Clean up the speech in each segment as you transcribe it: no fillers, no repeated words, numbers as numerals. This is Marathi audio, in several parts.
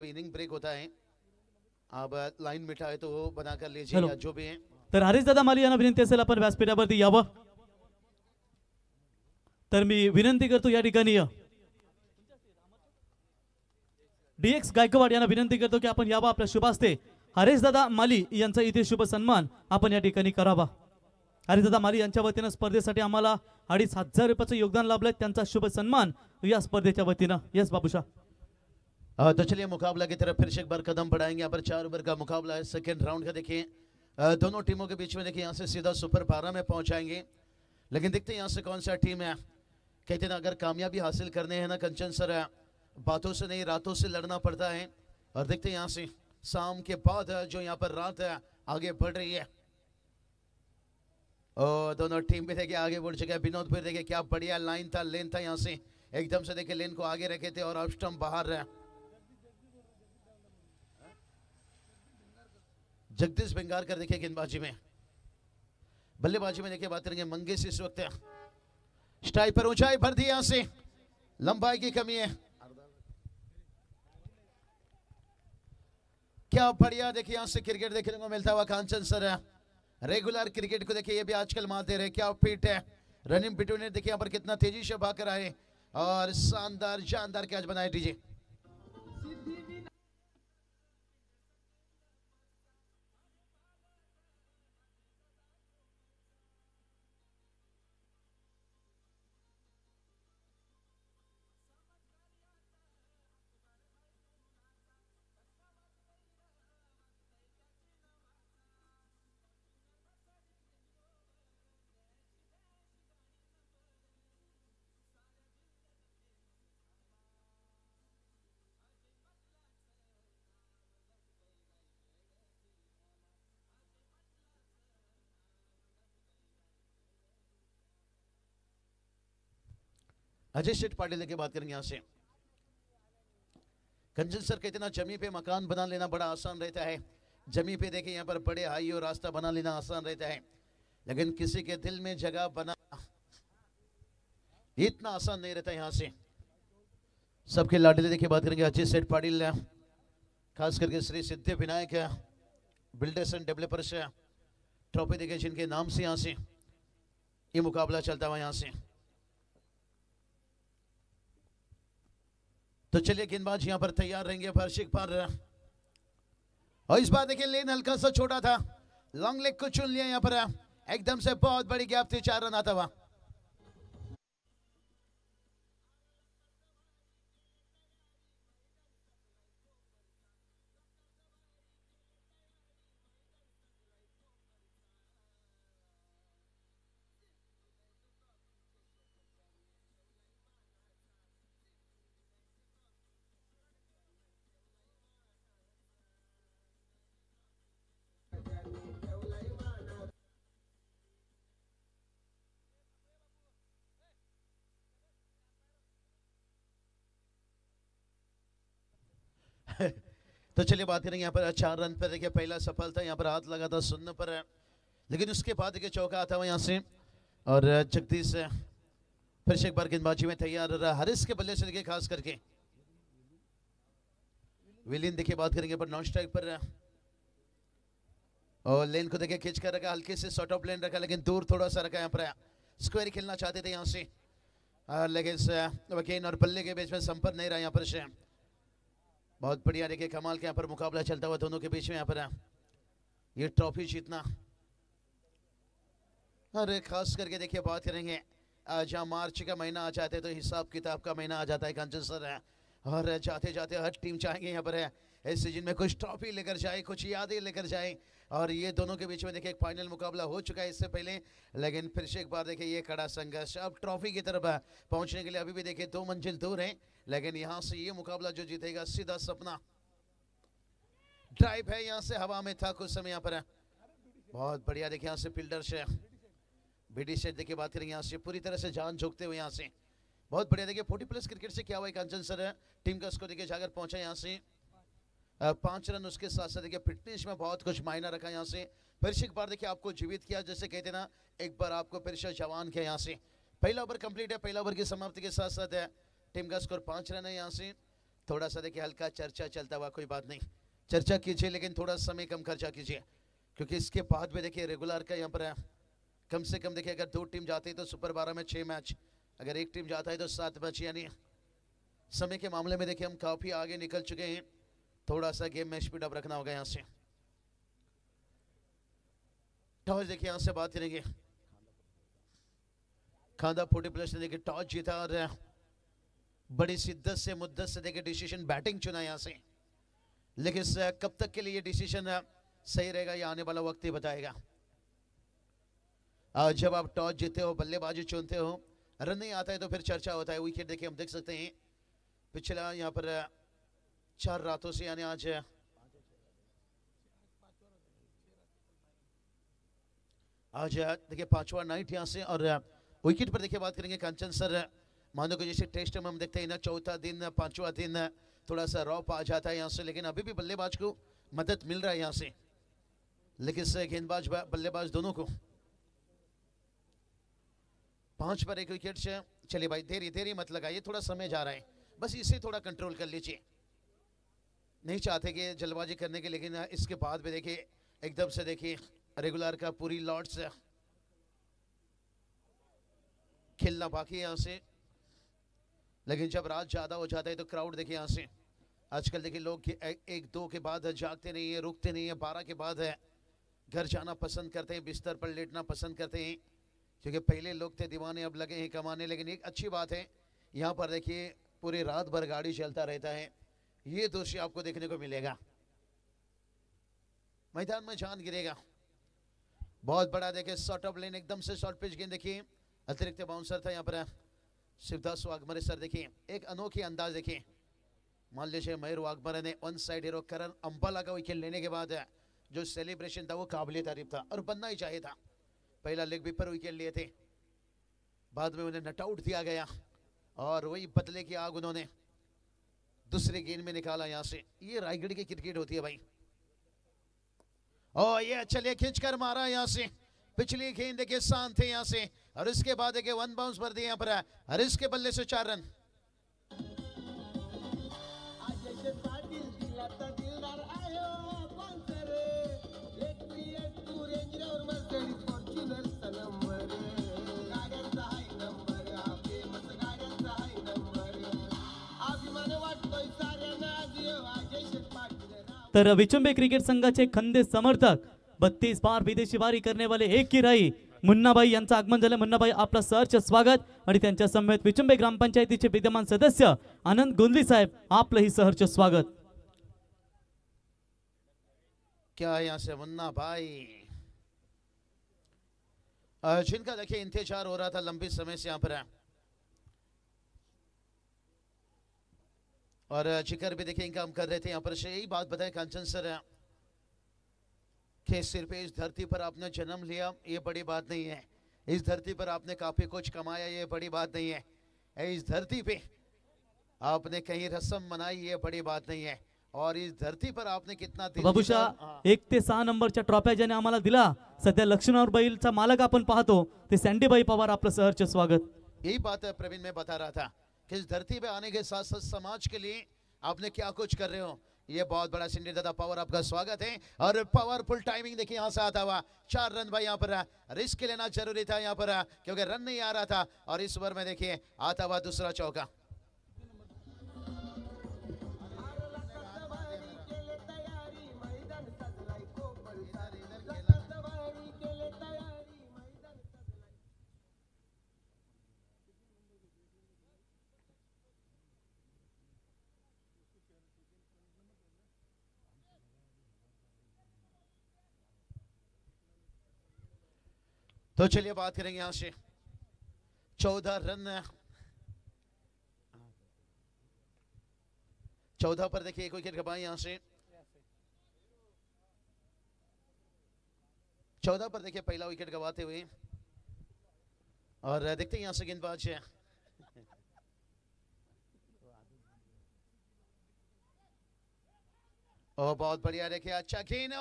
इनिंग ब्रेक होता है। अब लाईन मिठाई तो बना कर लीजिए हॅलो या जो भी है। तर हरीशदादा माली यांना विनंती असेल आपण व्यासपीठावरती यावं. तर मी विनंती करतो या ठिकाणी डीएक्स गायकवाड यांना विनंती करतो की आपण यावं. आपल्या शुभ हस्ते हरीशदादा माली यांचा इथे शुभ सन्मान आपण या ठिकाणी करावा. हरीशदादा माली यांच्या वतीनं स्पर्धेसाठी आम्हाला 2500 रुपयाचं योगदान लाभलंय. त्यांचा शुभ सन्मान या स्पर्धेच्या वतीनं. यस बाबूशा. तो चलिए मुकाबला की तरफ फिर से एक बार कदम बढ़ाएंगे। यहाँ पर 4 ओवर का मुकाबला है, सेकेंड राउंड का। देखिए दोनों टीमों के बीच में देखिए यहाँ से सीधा सुपर 12 में पहुंचाएंगे। लेकिन देखते हैं यहाँ से कौन सा टीम है। कहते हैं अगर कामयाबी हासिल करने हैं ना कंचन सर, बातों से नहीं रातों से लड़ना पड़ता है। और देखते हैं यहाँ से शाम के बाद जो यहाँ पर रात है आगे बढ़ रही है। और दोनों टीम भी देखिए आगे बढ़ चुके हैं। विनोद फिर देखिए क्या बढ़िया लाइन था, लेन था। यहाँ से एकदम से देखिए लेन को आगे रखे थे और ऑफ स्टंप बाहर रहा। जगदीश बेंगारकर देखिए गेंदबाजी में, बल्लेबाजी में देखिए बात करेंगे मंगेश। इस वक्त स्ट्राइक पर ऊंचाई भर दी, यहां से लंबाई की कमी है। क्या बढ़िया देखिए यहां से क्रिकेट देखने को मिलता हुआ कांचन सर। रेगुलर क्रिकेट को देखिए ये भी आजकल मात दे रहे। क्या फिट है, रनिंग बिटवीन देखिए यहां पर कितना तेजी से भाग कर आए और शानदार शानदार कैच बनाए डीजे। अजय शेठ पाटिल की बात करेंगे यहां से। कंचन सर कहते ना जमी पे मकान बना लेना बड़ा आसान रहता है। जमी पे देखिए यहाँ पर बड़े हाई और रास्ता बना लेना आसान रहता है, लेकिन किसी के दिल में जगह बना इतना आसान नहीं रहता। यहाँ से सबके लाडले देखिए बात करेंगे अजय सेठ पाटिल, खास करके Shri Siddhi Vinayak builders and developers trophy देखिए जिनके नाम से यहाँ से ये मुकाबला चलता हुआ। यहाँ से तो चलिए गेंदबाज यहां पर तैयार रहेंगे फर्शिक पर। और इस बार देखिए लेन हल्का सा छोटा था, लॉन्ग लेग को चुन लिया। यहां पर एकदम से बहुत बड़ी गैप थी, 4 रन आता हुआ। तो चलिए बात करेंगे यहाँ पर 4 रन पर देखिए पहला सफल था। यहाँ पर हाथ लगा था सुनने पर, लेकिन उसके बाद देखिए चौका आता हुआ यहाँ से। और जगदीश फिर से एक बार गेंदबाजी में तैयार रहा। हरीश के बल्ले से देखिए खास करके विलियन देखिए बात करेंगे पर नॉन स्ट्राइक पर। और लेन को देखिए खींच कर रखा, हल्के से शॉर्ट ऑफ लेन रखा, लेकिन दूर थोड़ा सा रखा। यहाँ पर स्क्वायर खेलना चाहते थे यहाँ से, लेकिन वकीन और बल्ले के बीच में संपर्क नहीं रहा। यहाँ पर से बहुत बढ़िया देखिए कमाल के यहाँ पर मुकाबला चलता हुआ दोनों के बीच में। यहाँ पर ये ट्रॉफी जीतना, अरे खास करके देखिए बात करेंगे जहाँ मार्च का महीना आ जाते तो हिसाब किताब का महीना आ जाता है कांचन सर। और जाते जाते हर टीम चाहेंगे यहाँ पर इस सीजन में कुछ ट्रॉफी लेकर जाए, कुछ यादें लेकर जाए। और ये दोनों के बीच में देखिए एक फाइनल मुकाबला हो चुका है इससे पहले, लेकिन फिर से एक बार देखिए ये कड़ा संघर्ष। अब ट्रॉफी की तरफ पहुंचने के लिए अभी भी देखिए 2 मंजिल दूर है, लेकिन यहाँ से ये मुकाबला जो जीतेगा सीधा सपना ड्राइव है। यहाँ से हवा में था कुछ समय। यहाँ पर बहुत बढ़िया देखिए यहाँ से फील्डर से बीडी सेट देखिए बात करेंगे यहाँ से पूरी तरह से जान झोंकते हुए। यहाँ से बहुत बढ़िया देखिए 40+ क्रिकेट से क्या हुआ कांचन सर, टीम का स्कोर देखिए जाकर पहुंचा यहाँ से 5 रन। उसके साथ साथ देखिए फिटनेस में बहुत कुछ मायना रखा। यहाँ से फिर से एक बार देखिए आपको जीवित किया, जैसे कहते ना एक बार आपको फिर से जवान किया। यहाँ से पहला ओवर कंप्लीट है। पहला ओवर की समाप्ति के साथ साथ टीम का स्कोर 5 रन है। यहाँ से थोड़ा सा देखिए हल्का चर्चा चलता हुआ, कोई बात नहीं, चर्चा कीजिए लेकिन थोड़ा समय कम खर्चा कीजिए, क्योंकि इसके बाद में देखिए रेगुलर का यहाँ पर है। कम से कम देखिए अगर 2 टीम जाती है तो सुपर 12 में 6 मैच, अगर एक टीम जाता है तो 7 मैच, यानी समय के मामले में देखिए हम काफी आगे निकल चुके हैं। थोड़ा सा गेम में स्पीड अप रखना होगा। यहाँ से टॉस देखिए यहाँ से बात करेंगे। खांदा 40 प्लस ने देखिए टॉस जीता और बड़ी शिद्दत से मुद्दत से देखिए डिसीजन बैटिंग चुना यहाँ से, लेकिन कब तक के लिए ये डिसीजन सही रहेगा ये आने वाला वक्त ही बताएगा। जब आप टॉस जीते हो, बल्लेबाजी चुनते हो, रन नहीं आता है तो फिर चर्चा होता है। विकेट देखिए हम देख सकते हैं पिछला यहाँ पर 4 रातों से, यानी आज देखिए 5वां नाइट यहाँ से। और विकेट पर देखिए बात करेंगे कंचन सर, मानो कि जैसे टेस्ट में हम देखते हैं ना, चौथा दिन 5वां दिन थोड़ा सा रॉप आ जाता है यहाँ से, लेकिन अभी भी बल्लेबाज को मदद मिल रहा है यहाँ से, लेकिन गेंदबाज बल्लेबाज दोनों को 5 पर 1 विकेट से। चलिए भाई देरी देरी मत लगाइए, थोड़ा समय जा रहा है, बस इसे थोड़ा कंट्रोल कर लीजिए। नहीं चाहते कि जल्दबाजी करने के, लेकिन इसके बाद भी देखिए एकदम से देखिए रेगुलर का पूरी लॉर्ड्स खेलना बाकी है यहाँ से, लेकिन जब रात ज्यादा हो जाता है तो क्राउड देखिए यहाँ से आजकल देखिए लोग 1-2 के बाद जागते नहीं है, रुकते नहीं है, 12 के बाद घर जाना पसंद करते हैं, बिस्तर पर लेटना पसंद करते हैं, क्योंकि पहले लोग थे दीवाने, अब लगे हैं कमाने। लेकिन एक अच्छी बात है यहाँ पर देखिए पूरी रात भर गाड़ी चलता रहता है, ये दृश्य आपको देखने को मिलेगा। मैदान में जान गिरेगा, बहुत बड़ा देखिए शॉर्ट ऑफ लेन, एकदम से शॉर्ट पिच गेंद देखिए, अतिरिक्त बाउंसर था यहाँ पर शिवदास वाघमरे सर। देखिए एक अनोखी अंदाज देखिए, मान लीजिए मयूर वाघमरे ने वन साइड हीरो करण अंबाला का विकेट लेने के बाद जो सेलिब्रेशन था वो काबिले तारीफ था और बनना ही चाहिए था। पहला लेग भी पर विकेट लिए थे, बाद में उन्हें नट आउट दिया गया और वही बदले की आग उन्होंने दूसरे गेंद में निकाला यहाँ से। ये रायगढ़ की क्रिकेट होती है भाई। और ये चलिए खींचकर मारा यहाँ से, पिछली गेंद देखिए शांत थे यहाँ से, और इसके बाद देखिए 1 बाउंस पर दिए यहाँ पर हरीश के बल्ले से 4 रन। तर विचंबे क्रिकेट संघाचे खंदे समर्थक 32 बार विदेशी वारी करने वाले एक किराई मुन्नाबाई यांचं आगमन झालं। मुन्नाबाई आपलं सहर्ष स्वागत आणि त्यांच्या समवेत विचंबे ग्रामपंचायतीचे विद्यमान सदस्य आनंद गोंदली साहेब आपलंही सहर्ष स्वागत। क्या यहाँ से मुन्ना भाई, जिनका देखिए इंतजार हो रहा था लंबी समय से यहाँ पर और जिक्र भी देखिए इनका हम कर रहे थे यहाँ पर से। यही बात बताए कांचन सर कि सिर्फ इस धरती पर आपने जन्म लिया ये बड़ी बात नहीं है, इस धरती पर आपने काफी कुछ कमाया ये बड़ी बात नहीं है, इस धरती पे आपने कहीं रस्म मनाई ये बड़ी बात नहीं है, और इस धरती पर आपने कितना बाबूशा 1 ते 6 नंबरच्या ट्रॉफ्या ज्याने आम्हाला दिला, सध्या लक्ष्मणराव बैलचा मालक आपण पाहतो ते सँडीबाई पवार, आपलं सहर्ष स्वागत। यही बात प्रवीण में बता रहा था कि इस धरती पे आने के साथ साथ समाज के लिए आपने क्या कुछ कर रहे हो, ये बहुत बड़ा। सिंडी दादा पवार आपका स्वागत है। और पावरफुल टाइमिंग देखिए यहाँ से आता हुआ 4 रन भाई, यहाँ पर रिस्क लेना जरूरी था यहाँ पर क्योंकि रन नहीं आ रहा था, और इस ओवर में देखिए आता हुआ दूसरा चौका। तो चलिए बात करेंगे यहां से 14 रन 14 पर देखिए 1 विकेट कमाई यहां से। 14 पर देखिए पहला विकेट गवाते हुए, और देखते हैं यहां से गेंदबाज और बहुत बढ़िया देखिए, अच्छा गेंद,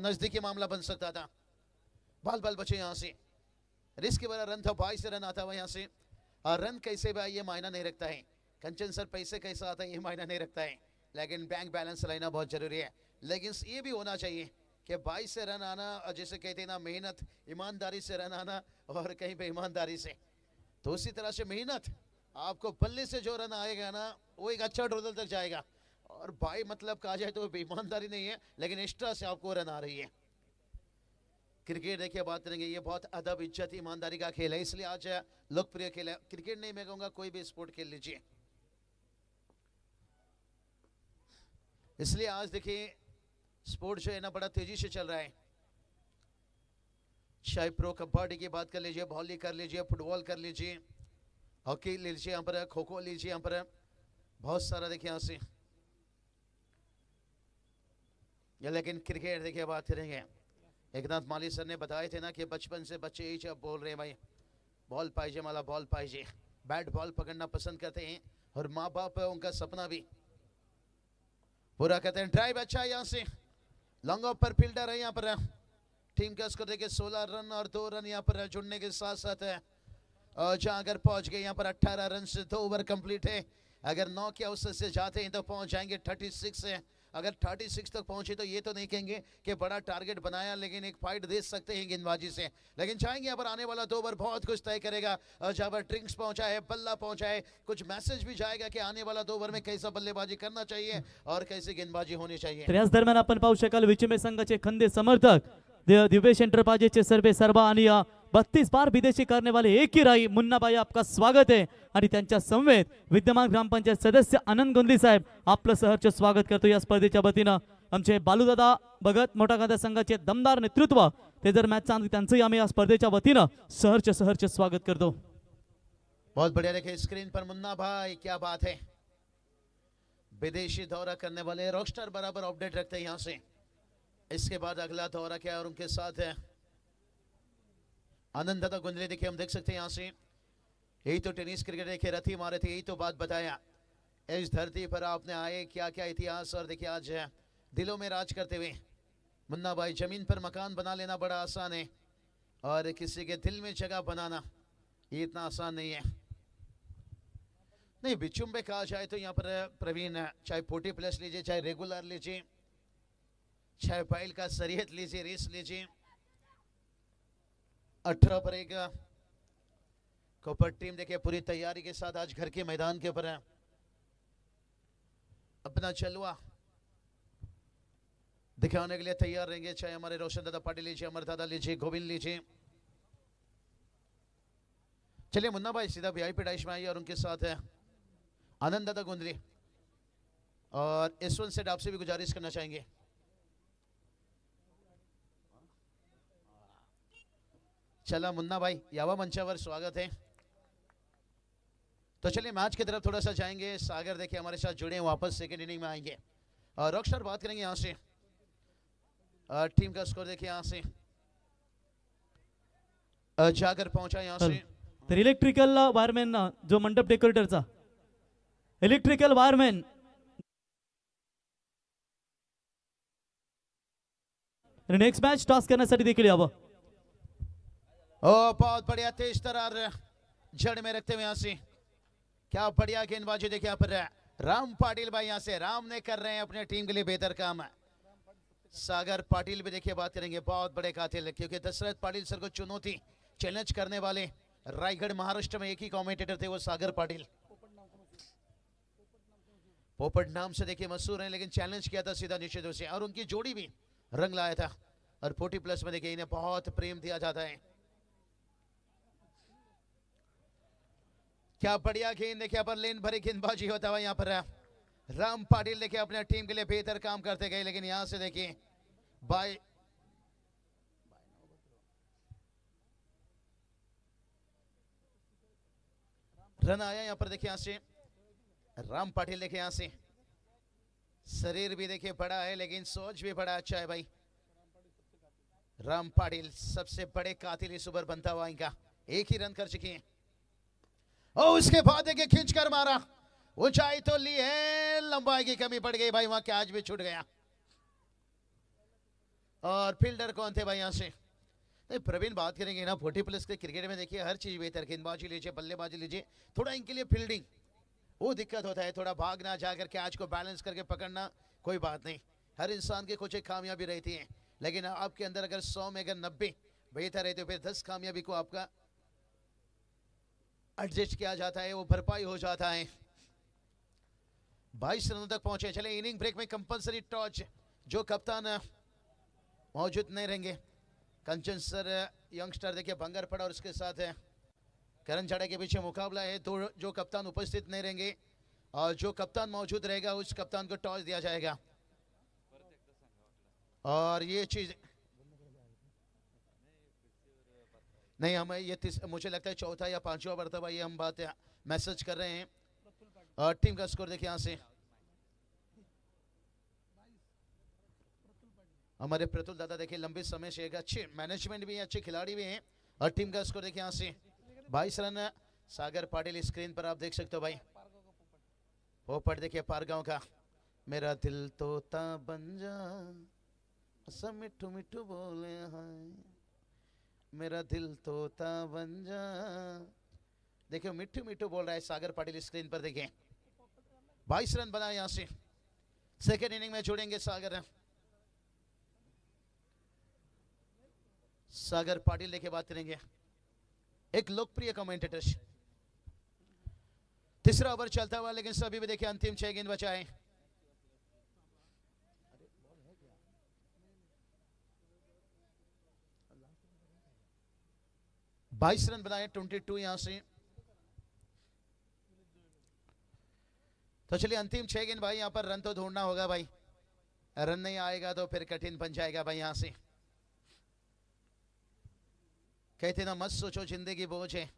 नजदीकी मामला बन सकता था, बाल बाल बचे यहां से। रिस्क वाला रन था, 22 रन आता हुआ यहां से, और रन कैसे भी आए ये मायना नहीं रखता है, कंचन सर पैसे कैसा आता है ये मायना नहीं रखता है, लेकिन बैंक बैलेंस रहना बहुत जरूरी है। लेकिन ये भी होना चाहिए कि 22 से रन आना, और जैसे कहते हैं ना मेहनत ईमानदारी से रन आना, और कहीं पे ईमानदारी से, तो उसी तरह से मेहनत आपको बल्ले से जो रन आएगा ना वो एक अच्छा टोटल तक जाएगा। और भाई मतलब कहा जाए तो ईमानदारी नहीं है, लेकिन एक्स्ट्रा से आपको रन आ रही है। क्रिकेट देखिए बात करेंगे, ये बहुत अदब इज्जत ईमानदारी का खेल है, इसलिए आज लोकप्रिय खेल है। क्रिकेट नहीं मैं कहूँगा कोई भी स्पोर्ट खेल लीजिए, इसलिए आज देखिए स्पोर्ट जो है ना बड़ा तेजी से चल रहा है। चाहे प्रो कबड्डी की बात कर लीजिए, वॉली कर लीजिए, फुटबॉल कर लीजिए, हॉकी लीजिए, यहाँ पर खो खो लीजिए, यहाँ पर बहुत सारा देखिए यहाँ से। लेकिन क्रिकेट देखिए बात करेंगे, एकनाथ माली सर ने बताए थे ना कि बचपन से बच्चे ही जब बोल रहे हैं भाई बॉल पाइजे माला बॉल पाइजे, बैट बॉल पकड़ना पसंद करते हैं, और माँ बाप उनका सपना भी पूरा करते हैं। ड्राइव अच्छा है यहाँ से, लॉन्ग ऑफ पर फील्डर है यहाँ पर, टीम का स्कोर देखिए 16 रन और 2 रन यहाँ पर जुड़ने के साथ साथ है। जहाँ अगर पहुंच गए यहाँ पर 18 रन से 2 ओवर कंप्लीट है, अगर 9 के अवसर से जाते हैं तो पहुंच जाएंगे 36 से। अगर 36 तक पहुंचे तो ये तो नहीं कहेंगे कि बड़ा टारगेट बनाया, लेकिन एक फाइट दे सकते हैं गेंदबाजी से। लेकिन चाहेंगे यहाँ पर आने वाला 2 ओवर बहुत कुछ तय करेगा। जहाँ पर ट्रिंक्स पहुंचा है, बल्ला पहुंचा है, कुछ मैसेज भी जाएगा कि आने वाला 2 ओवर में कैसा बल्लेबाजी करना चाहिए और कैसी गेंदबाजी होनी चाहिए। तर याच दरम्यान आपण पाहू शकाल विचिमे संघाचे खंदे समर्थक दिवेश एंटरप्राइजेसचे सर्वे सर्वा आणि 32 बार विदेशी करने वाले एक ही राई मुन्नाबाई आपका स्वागत है। आणि त्यांच्या समवेत विद्यमान ग्रामपंचायत सदस्य आनंद गोंदी साहेब आपलं सहर्ष स्वागत करतो। या स्पर्धेच्या वतीनं आमचे बालूदादा भगत मोठा खांदा संघाचे दमदार नेतृत्व ते जर मॅच चांगली त्यांचंही आम्ही या स्पर्धेच्या वतीनं सहर्ष स्वागत करतो। बहुत बढ़िया देखिए स्क्रीन पर मुन्ना भाई, क्या बात है, विदेशी दौरा करने वाले रॉकस्टार बराबर अपडेट रखते हैं यहाँ से। इसके बाद अगला दौरा क्या है, और उनके साथ है आनंद दादा गुंजले। देखिए हम देख सकते हैं यहाँ से, यही तो टेनिस क्रिकेट देखिए रथी मारे थे, यही तो बात बताया। इस धरती पर आपने आए क्या क्या इतिहास, और देखिए आज दिलों में राज करते हुए मुन्ना भाई। जमीन पर मकान बना लेना बड़ा आसान है, और किसी के दिल में जगह बनाना ये इतना आसान नहीं है। नहीं बिचुम्बे कहा जाए तो यहाँ पर प्रवीण, चाहे 40+ लीजिए, चाहे रेगुलर लीजिए, चाहे बैल का सरियत लीजिए, रेस लीजिए, 18 पर एक कोपर टीम देखिए पूरी तैयारी के साथ आज घर के मैदान के ऊपर है, अपना चलवा दिखाने के लिए तैयार रहेंगे। चाहे हमारे रोशन दादा पाटिल लीजिए, अमर दादा लीजिए, गोविंद लीजिए। चलिए मुन्ना भाई सीधा वीआईपी डाइश में आइए, और उनके साथ है आनंद दादा गुंदली। और यशवंत सेठ आपसे भी गुजारिश करना चाहेंगे, चला मुन्ना भाई यावा मंचावर स्वागत है। तो चलिए मैच की तरफ थोड़ा सा जाएंगे। सागर देखिए हमारे साथ जुड़े, वापस सेकेंड इनिंग में आएंगे। और रॉकस्टार बात करेंगे यहाँ से, टीम का स्कोर देखिए यहाँ से जाकर पहुंचा यहाँ से। तर इलेक्ट्रिकल वायरमॅन जो मंडप डेकोरेटरचा electrical wireman next match toss करण्यासाठी देखील यावं। ओ बहुत बढ़िया तेज तरार जड़ में रखते हुए यहाँ से, क्या बढ़िया गेंदबाजी देखिए यहाँ पर राम पाटिल भाई, यहाँ से राम ने कर रहे हैं अपने टीम के लिए बेहतर काम। सागर पाटिल भी देखिए बात करेंगे, बहुत बड़े कातिल, क्योंकि दशरथ पाटिल सर को चुनौती चैलेंज करने वाले रायगढ़ महाराष्ट्र में एक ही कमेंटेटर थे, वो सागर पाटिल। पोपट नाम से देखिए मशहूर है, लेकिन चैलेंज किया था सीधा निश्चित से, और उनकी जोड़ी भी रंग लाया था। और 40+ में देखिए इन्हें बहुत प्रेम दिया जाता है। क्या बढ़िया गेंद देखिए पर लेन भरी गेंदबाजी होता हुआ यहाँ पर राम पाटिल देखिए अपने टीम के लिए बेहतर काम करते गए, लेकिन यहां से देखिए बाय रन आया यहाँ पर। देखिए यहां से राम पाटिल देखिए यहां से शरीर भी देखिए बड़ा है, लेकिन सोच भी बड़ा अच्छा है भाई। राम पाटिल सबसे बड़े कातिल इस ओवर बनता हुआ इनका, एक ही रन कर चुके हैं। और उसके बाद देखिए खींच कर मारा, ऊंचाई तो ली है, लंबाई की कमी पड़ गई भाई, वहां कैच भी छूट गया। और फील्डर कौन थे भाई यहां से? प्रवीण बात करेंगे ना 40+ के क्रिकेट में देखिए हर चीज बेहतर, गेंदबाजी लीजिए, बल्लेबाजी लीजिए, थोड़ा इनके लिए फील्डिंग वो दिक्कत होता है, थोड़ा भागना, जाकर कैच को बैलेंस करके पकड़ना, कोई बात नहीं, हर इंसान की कुछ एक खामियां भी रहती हैं, लेकिन आपके अंदर अगर 100 में अगर 90 बेहतर है तो फिर 10 खामियाबी को आपका एडजस्ट किया जाता है, वो भरपाई हो जाता है। 22 रनों तक पहुंचे। चले इनिंग ब्रेक में कंपलसरी टॉस, जो कप्तान मौजूद नहीं रहेंगे, कंचन सर यंगस्टर देखिए भंगर पड़ा और उसके साथ है करण झाड़ा के पीछे मुकाबला है, तो जो कप्तान उपस्थित नहीं रहेंगे और जो कप्तान मौजूद रहेगा उस कप्तान को टॉस दिया जाएगा। और ये चीज नहीं, हमें ये मुझे लगता है चौथा या पांचवा मरतबा ये हम बात मैसेज कर रहे हैं। और टीम का स्कोर देखिए यहाँ से हमारे प्रतुल दादा देखिए लंबे समय से एक अच्छे मैनेजमेंट भी है, अच्छे खिलाड़ी भी हैं। और टीम का स्कोर देखिए यहाँ से 22 रन। सागर पाटिल स्क्रीन पर आप देख सकते हो भाई, पोपट देखिए पारगांव का, मेरा दिल तोता बन जा सब मिठू मिठू बोले हाय, मेरा दिल तोता बन जा, देखिए मिठू मिठू बोल रहा है सागर पाटिल स्क्रीन पर देखिए। 22 रन बनाए यहाँ से। सेकेंड इनिंग में जोड़ेंगे सागर पाटिल लेके बात करेंगे, एक लोकप्रिय कमेंटेटर। तीसरा ओवर चलता हुआ, लेकिन सभी भी देखिए अंतिम 6 गेंद बचाए। बाईस रन बनाए, 22 यहां से। तो चलिए अंतिम 6 गेंद भाई, यहां पर रन तो ढूंढना होगा भाई, रन नहीं आएगा तो फिर कठिन बन जाएगा भाई। यहां से कहते ना मत सोचो जिंदगी बोझ है,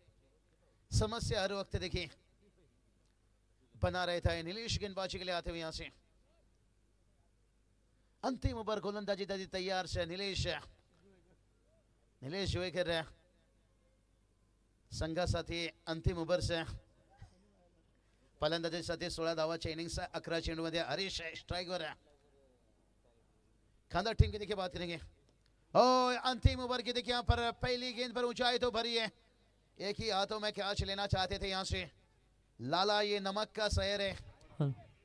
समस्या हर वक्त देखिए बना रहता है। नीलेश गेंदबाजी के लिए आते हुए यहां से अंतिम ओवर गोलंदाजी दादी तैयार से नीलेश जो कर रहा है संघा साथी अंतिम ओवर से फलंदाजीसाठी 16 धावाच्या इनिंग्स 11 चेंडूमध्ये हरीश स्ट्राइकवर है। खानदार टीम की देखिए बात करेंगे। और अंतिम ओवर की देखिए यहाँ पर पहली गेंद पर ऊंचाई तो भरी है, एक ही हाथों में कैच लेना चाहते थे यहाँ से। लाला ये नमक का शहर है,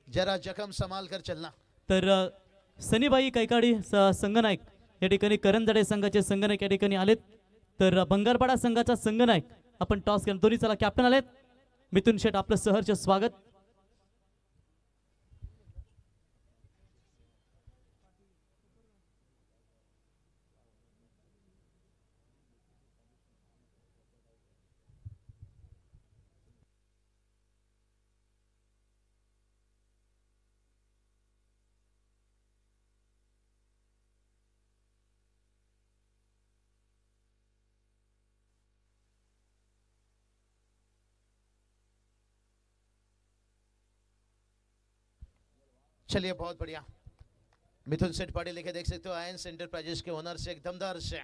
जरा जखम संभाल कर चलना। तर सनीबाई कैकाडी संघनायक या ठिकाणी करंजडे संघाचे संघनायक या ठिकाणी आलेत। तर बंगारपाडा संघाचा संघनायक आपण टॉस केला, दोन्ही चला कॅप्टन आलेत। मिथुन शेठ आपलं सहर्ष स्वागत। चलिए बहुत बढ़िया। मिथुन सेठ पाटिल लेके देख सकते हो आयंस एंटरप्राइजेस के ओनर से एक दमदार से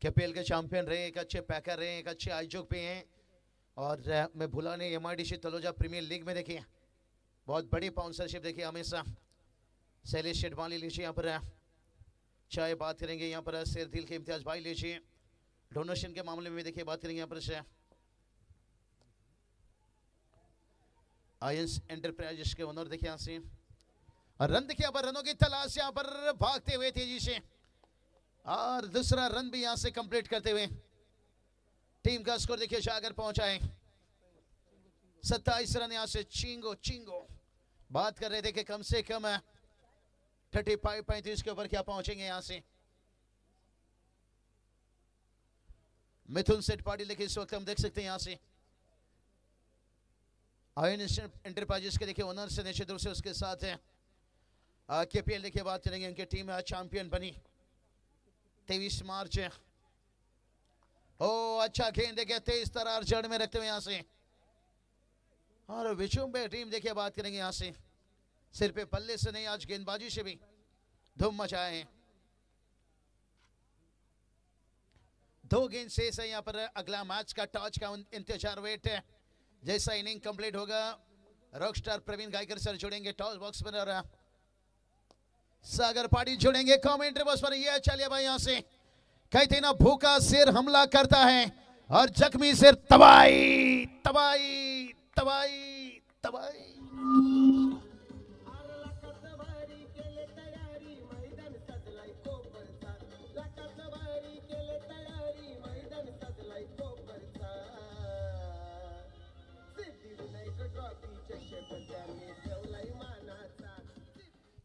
केपीएल के चैंपियन रहे, एक अच्छे पैकर रहे, एक अच्छे आयोजक भी हैं। और मैं भूला नहीं एमआईडीसी तलोजा प्रीमियर लीग में देखिए बहुत बड़ी स्पॉन्सरशिप देखिए हमेशा। शैलेश शेटवाली लीजिए यहाँ पर चाहे बात करेंगे यहाँ पर शेर दिल के इम्तियाज भाई लीजिए। डोनेशन के मामले में देखिए बात करेंगे यहाँ पर से आयंस एंटरप्राइजेस के ओनर देखिए यहाँ से। और रन देखिए यहाँ पर रनों की तलाश यहाँ पर भागते हुए तेजी से, और दूसरा रन भी यहाँ से कंप्लीट करते हुए टीम का स्कोर देखिए जाकर पहुंचा है 27 रन। यहाँ से चिंगो बात कर रहे थे कि कम से कम 35-35 के ऊपर क्या पहुंचेंगे यहाँ से। मिथुन सेठ पाटिल देखिए इस वक्त हम देख सकते हैं यहाँ से आयंस एंटरप्राइजेस के देखिए ओनर से निश्चित रूप से उसके साथ है केपीएल देखिए बात करेंगे। उनकी टीम चैंपियन बनी 23 मार्च। ओ अच्छा गेंद देखिए तेज तरार जड़ में रखते हुए यहाँ से, और विचुम्बे टीम देखिए बात करेंगे यहाँ से सिर पे पल्ले से नहीं आज गेंदबाजी से भी धूम मचाए हैं। 2 गेंद शेष है यहाँ पर, अगला मैच का टॉस का इंतजार वेट है। जैसा इनिंग कंप्लीट होगा रॉकस्टार प्रवीण गायकर सर जुड़ेंगे टॉस बॉक्स पर और सागर पाटिल जुड़ेंगे कमेंट्री बॉक्स पर। ये चलिए भाई यहाँ से कहते ना भूखा शेर हमला करता है और जख्मी शेर तबाही तबाई तबाई.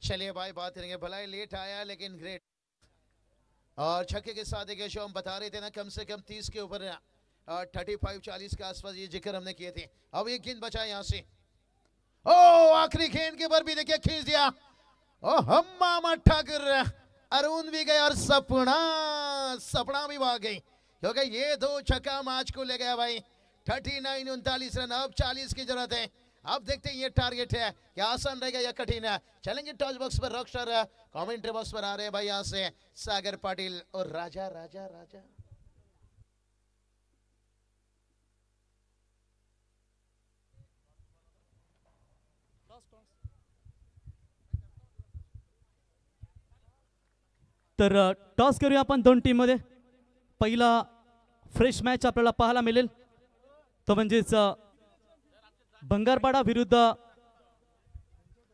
चलिए भाई बात करेंगे, भलाई लेट आया लेकिन ग्रेट. और छक्के के साथ एक शो हम बता रहे थे ना, कम से कम 30 के ऊपर 35-40 के आसपास ये जिक्र हमने किए थे. अब एक गेंद बचा यहाँ से. ओ आखिरी गेंद के ऊपर भी देखिए खींच दिया. ओ हम मामा ठाकुर, अरुण भी गए और सपना भी भाग गई, क्योंकि ये दो छक्का मैच को ले गया भाई. 39-39 रन. अब 40 की जरूरत है. अब देखते हैं ये टारगेट है क्या आसान रहेगा या कठिन है. चलेंगे टॉस बॉक्स पर, रॉकस्टार कमेंट्री बॉक्स पर आ रहे हैं भाई यहाँ से सागर पाटिल और राजा राजा राजा. तर टॉस करूया आपण दोन टीम मध्ये. पहिला फ्रेश मॅच आपल्याला पाहायला मिळेल तो म्हणजेच बंगारपाडा विरुद्ध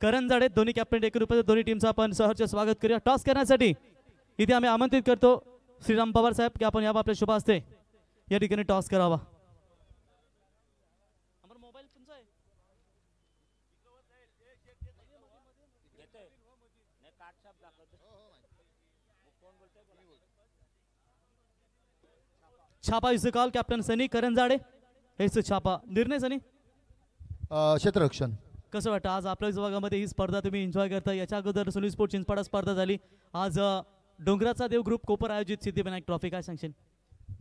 करंजाडे. दोन्ही कॅप्टन एक रुपये. दोन्ही टीमचं आपण सहर्ष स्वागत करूया. टॉस करण्यासाठी इथे आम्ही आमंत्रित करतो श्रीराम पवार साहेब की आपण यावं आपल्या शुभ हस्ते या ठिकाणी टॉस करावा. छापा इस कॉल कॅप्टन सनी करंजाडे. हेच छापा निर्णय सनी. क्षेत्ररक्षण. कसं वाटतं आज आपल्या विभागामध्ये ही स्पर्धा तुम्ही एन्जॉय करता? याच्या अगोदर सुनील स्पोर्ट चिंचपाडा स्पर्धा झाली. आज डोंगराचा देव ग्रुप कोपर आयोजित सिद्धिविनायक ट्रॉफी, काय सांगशील?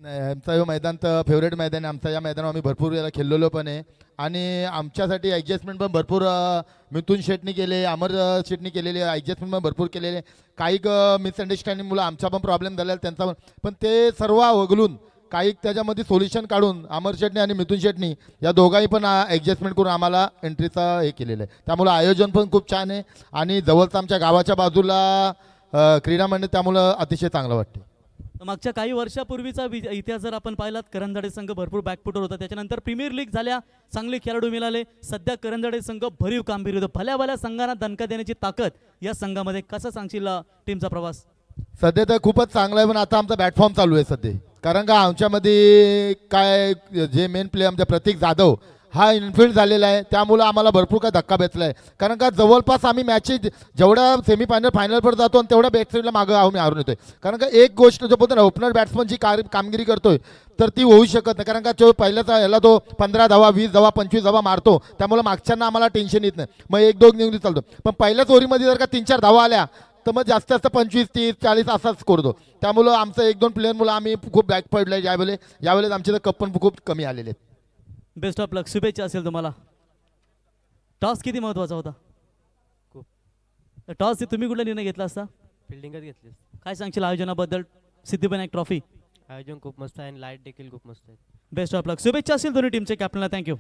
नाही, आमचा हे मैदान तर फेवरेट मैदान आहे आमचा. या मैदानावर आम्ही भरपूर वेळा खेळलेलो पण आहे आणि आमच्यासाठी ॲडजस्टमेंट पण भरपूर मिथुन शेटनी केले, अमर शेटनी केलेले ॲडजस्टमेंट पण भरपूर केलेले. काही मिसअंडरस्टँडिंगमुळे आमचा पण प्रॉब्लेम झालेला, त्यांचा पण ते सर्व वगळून काही त्याच्यामध्ये सोल्युशन काढून अमर शेटनी आणि मिथुन शेटनी या दोघांनी पण ॲडजस्टमेंट करून आम्हाला एंट्रीचा हे केलेलं आहे. त्यामुळं आयोजन पण खूप छान आहे आणि जवळच आमच्या गावाच्या बाजूला क्रीडा मंडळ, त्यामुळं अतिशय चांगलं वाटते. मागच्या काही वर्षापूर्वीचा इतिहास जर आपण पाहिलात, करंजाडे संघ भरपूर बॅकफुटर होता. त्याच्यानंतर प्रीमियर लीग झाल्या, चांगले खेळाडू मिळाले. सध्या करंजाडे संघ भरीव कामगिरी होतं. भल्या भल्या संघांना दणका देण्याची ताकद या संघामध्ये. कसं सांगशील टीमचा प्रवास? सध्या तर खूपच चांगला आहे, पण आता आमचा बॅटफॉर्म चालू आहे सध्या. कारण का आमच्यामध्ये काय जे मेन प्लेयर आमच्या प्रतीक जाधव हा इन्फिल्ड झालेला आहे, त्यामुळं आम्हाला भरपूर काय धक्का बसला आहे. कारण का जवळपास आम्ही मॅचेस जेवढ्या सेमीफायनल फायनलवर जातो आणि तेवढ्या बॅटसाईडला मागं आम्ही हारून येतोय. कारण का एक गोष्ट जो बोलतो ना, ओपनर बॅट्समनची कामगिरी करतोय तर ती होऊ शकत नाही. कारण का जो पहिल्याचा ह्याला तो 15 धावा 20 धावा 25 धावा मारतो, त्यामुळे मागच्यांना आम्हाला टेन्शन येत नाही. मग 1-2 निवडी चालतो. पण पहिल्याच ओव्हरीमध्ये जर का 3-4 धावा आल्या तर मग जास्त जास्त 25 30 40 असाच स्कोर होतो. त्यामुळं आमचं 1-2 प्लेअरमुळे आम्ही खूप बॅक पडलं. यावेळेस आमचे तर कप पण खूप कमी आलेले आहेत. बेस्ट ऑफ लक, शुभेच्छा असेल तुम्हाला. टॉस किती महत्वाचा होता? टॉस तुम्ही कुठला निर्णय घेतला असता? फिल्डिंगच घेतली. काय सांगशील आयोजनाबद्दल? सिद्धिविनायक ट्रॉफी आयोजन खूप मस्त आहे आणि लाईट देखील खूप मस्त आहे. बेस्ट ऑफ लक, शुभेच्छा असेल दोन्ही टीमचे कॅप्टनला. थँक्यू.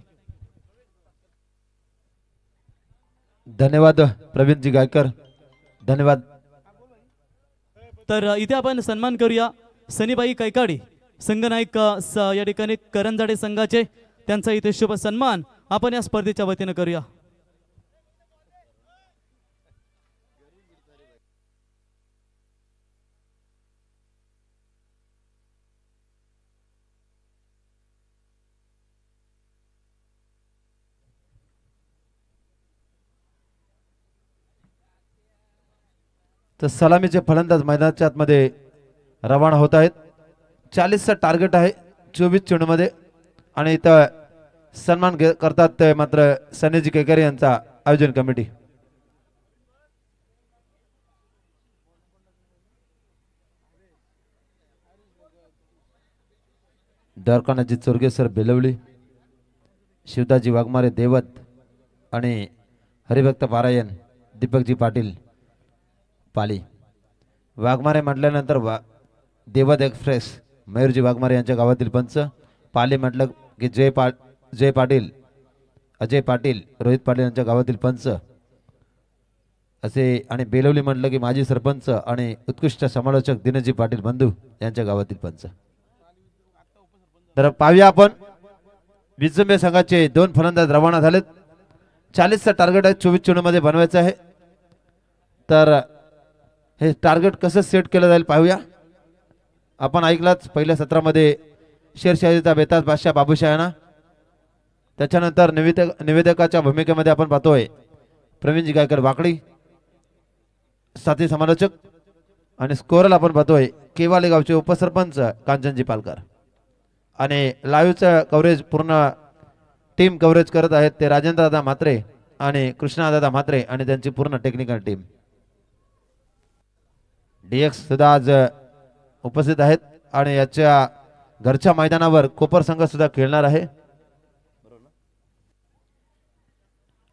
धन्यवाद प्रवीणजी गायकर, धन्यवाद. तर इथे आपण सन्मान करूया सनीबाई कैकाडी, संघनायक या ठिकाणी करंजाडे संघाचे. त्यांचा इथे शुभ सन्मान आपण या स्पर्धेच्या वतीने करूया. तर सलामीचे फलंदाज मैदानाच्या आतमध्ये रवाना होत आहेत. 40चा टार्गेट आहे 24 चेंडूमध्ये आणि इथं सन्मान करतात मात्र सनीजी केकरे यांचा आयोजन कमिटी. द्वारकानाथजी चोरगे सर बेलवली, शिवदाजी वाघमारे देवत आणि हरिभक्त पारायण दीपकजी पाटील पाली. वाघमारे म्हटल्यानंतर देवत एक्सप्रेस मयूरजी वाघमारे यांच्या गावातील पंच. पाली म्हटलं की जय पाटील, अजय पाटील, रोहित पाटील यांच्या गावातील पंच असे. आणि बेलवली म्हटलं की माजी सरपंच आणि उत्कृष्ट समालोचक दिनजी पाटील बंधू यांच्या गावातील पंच. तर पाहूया आपण विजंबे संघाचे 2 फलंदाज रवाना झालेत. 40चं टार्गेट आहे 24 चेंडूमध्ये बनवायचं आहे. तर हे टार्गेट कसं सेट केलं जाईल पाहूया. आपण ऐकलाच पहिल्या सत्रामध्ये शेरशाहीचा बेताज बादशाह बाबूशाह यांना. त्याच्यानंतर निवेदकाच्या भूमिकेमध्ये आपण पाहतोय प्रवीणजी गायकर वाकडी साथी समालोचक आणि स्कोरला आपण पाहतोय केवाले गावचे उपसरपंच कांचनजी पालकर. आणि लाईव्हचं कव्हरेज पूर्ण टीम कव्हरेज करत आहेत ते राजेंद्र दादा म्हात्रे आणि कृष्णा दादा म्हात्रे आणि त्यांची पूर्ण टेक्निकल टीम. डीएक्स सुद्धा आज उपस्थित आहेत आणि याच्या घरच्या मैदानावर कोपर संघ सुद्धा खेळणार आहे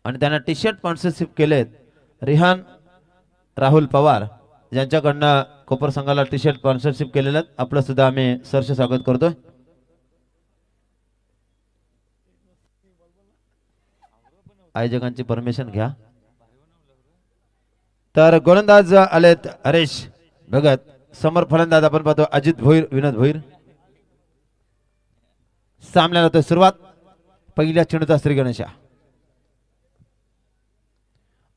आणि त्यांना टी शर्ट स्पॉन्सरशिप केलेत रिहान राहुल पवार यांच्याकडनं कोपर संघाला टी शर्ट स्पॉन्सरशिप केलेलं. आपलं सुद्धा आम्ही सहर्ष स्वागत करतोय. आयोजकांची परमिशन घ्या. तर गोलंदाज आलेत हरेश भगत. समोर फलंदाज आपण पाहतो अजित भोईर विनोद भोईर. सामन्याला होते सुरुवात. पहिल्या चेंडूचा श्री गणेशा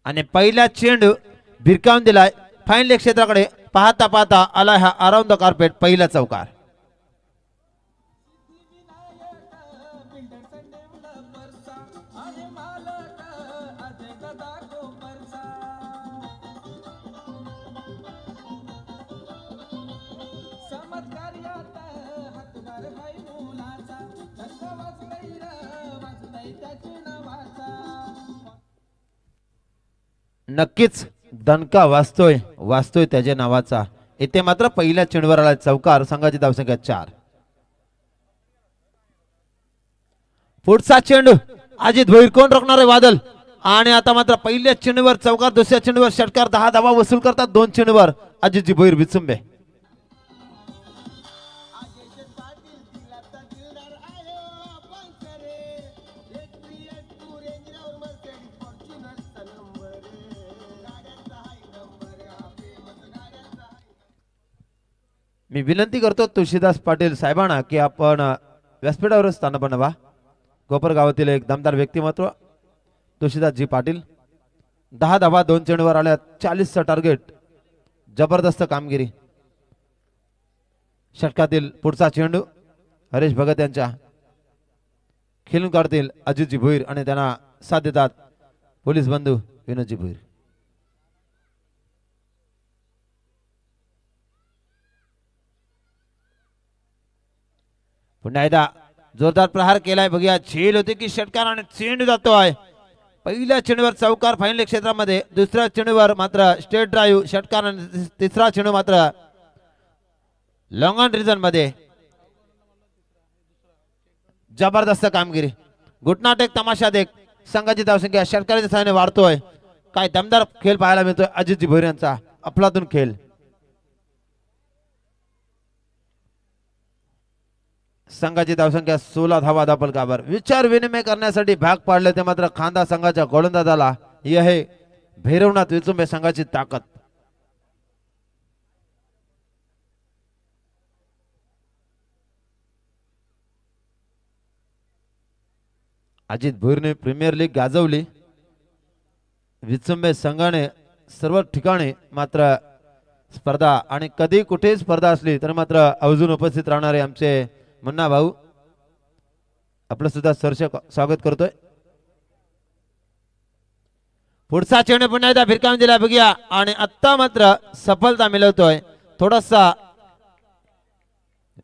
आणि पहिला चेंडू भिरकावून दिलाय फाईन लेग क्षेत्राकडे. पाहता पाहता आलाय हा अराउंड द कार्पेट पहिला चौकार. नक्कीच दणका वाचतोय त्याच्या नावाचा. इथे मात्र पहिल्या चेंडूवर आला चौकार. संघाची धावसंख्या 4. पुढचा चेंडू अजित भोईर कोण रोखणार आहे वादल. आणि आता मात्र पहिल्या चेंडूवर चौकार. दुसऱ्या चेंडूवर षटकार. 10 धावा वसूल करतात. 2 चेंडूवर अजितजी भोईर विचुंबे. मी विनंती करतो तुळशीदास पाटील साहेबांना की आपण व्यासपीठावर स्थान बनवा. कोपर गावातील एक दमदार व्यक्तिमत्व तुळशीदासजी पाटील. 10 धावा 2 चेंडूवर आल्या. 40चं टार्गेट. जबरदस्त कामगिरी. षटकातील पुढचा चेंडू हरेश भगत यांच्या खेळून काढतील अजितजी भोईर आणि त्यांना साथ देतात पोलीस बंधू विनोदजी भोईर. पुन्हा एकदा जोरदार प्रहार केलाय. बघूया झेल होते की षटकार आणि चेंडू जातो आहे. पहिल्या चेंडूवर चौकार फाईनल क्षेत्रामध्ये. दुसऱ्या चेंडूवर मात्र स्टेट ड्राईव्ह षटकार आणि तिसरा चेंडू मात्र लॉंग ऑन रिजन मध्ये. जबरदस्त कामगिरी. घुटनाट एक तमाशा देख. संघाची धावसंख्या षटकाराच्या सहाय्याने वाढतोय. काय दमदार खेळ पाहायला मिळतोय अजितजी भोईर यांचा. अफलातून खेळ. संघाची धावसंख्या 16 धावा दापल काबर. विचार विनिमय करण्यासाठी भाग पाडले ते मात्र खांदा संघाच्या गोलंदाजाला. ही आहे भैरवनाथ विचुंबे संघाची ताकद. अजित भोईरने प्रीमियर लीग गाजवली. विचुंबे संघाने सर्व ठिकाणी मात्र स्पर्धा आणि कधी कुठे स्पर्धा असली तर मात्र अजून उपस्थित राहणारे आमचे मुन्ना भाऊ आपलं सुद्धा सहर्ष स्वागत करतोय. पुढचा चेंडू पुन्हा एकदा भिरकावून दिला. बघूया आणि आता मात्र सफलता मिळवतोय. थोडासा